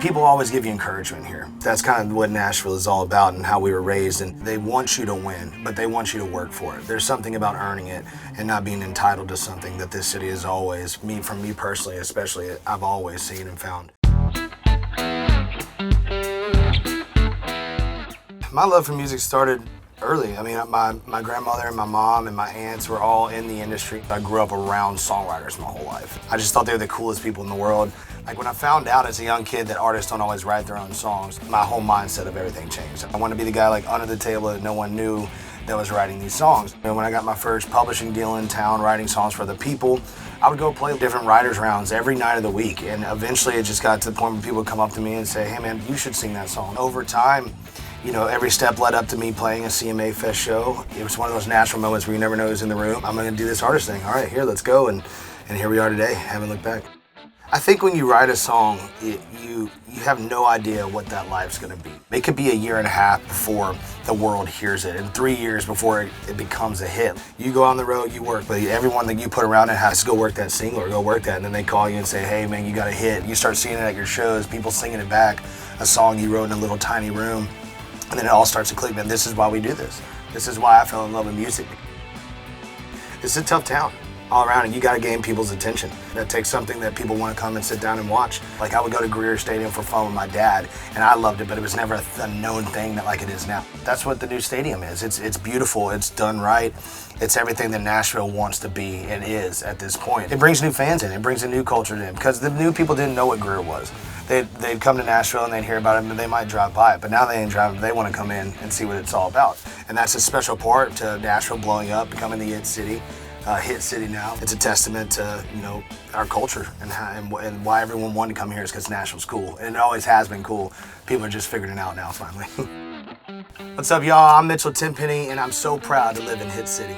People always give you encouragement here. That's kind of what Nashville is all about and how we were raised. And they want you to win, but they want you to work for it. There's something about earning it and not being entitled to something that this city is always, from me personally especially, I've always seen and found. My love for music started early. I mean, my grandmother and my mom and my aunts were all in the industry. I grew up around songwriters my whole life. I just thought they were the coolest people in the world. Like when I found out as a young kid that artists don't always write their own songs, my whole mindset of everything changed. I wanted to be the guy like under the table that no one knew that was writing these songs. And when I got my first publishing deal in town, writing songs for other people, I would go play different writers' rounds every night of the week. And eventually it just got to the point where people would come up to me and say, hey man, you should sing that song. Over time, you know, every step led up to me playing a CMA Fest show. It was one of those natural moments where you never know who's in the room. I'm gonna do this artist thing. All right, here, let's go. And here we are today, haven't looked back. I think when you write a song, you have no idea what that life's gonna be. It could be a year and a half before the world hears it, and 3 years before it becomes a hit. You go on the road, you work, but everyone that you put around it has to go work that single or go work that, and then they call you and say, hey man, you got a hit. You start seeing it at your shows, people singing it back, a song you wrote in a little tiny room, and then it all starts to click, man, this is why we do this. This is why I fell in love with music. It's a tough town all around, and you gotta gain people's attention. That takes something that people wanna come and sit down and watch. Like I would go to Greer Stadium for fun with my dad, and I loved it, but it was never a known thing like it is now. That's what the new stadium is. It's beautiful, it's done right. It's everything that Nashville wants to be and is at this point. It brings new fans in, it brings a new culture in, because the new people didn't know what Greer was. They'd come to Nashville and they'd hear about it, and they might drive by it, but now they ain't driving, they want to come in and see what it's all about. And that's a special part to Nashville blowing up, becoming the hit city now. It's a testament to, you know, our culture and why everyone wanted to come here is because Nashville's cool. And it always has been cool. People are just figuring it out now, finally. What's up, y'all? I'm Mitchell Tenpenny, and I'm so proud to live in Hit City.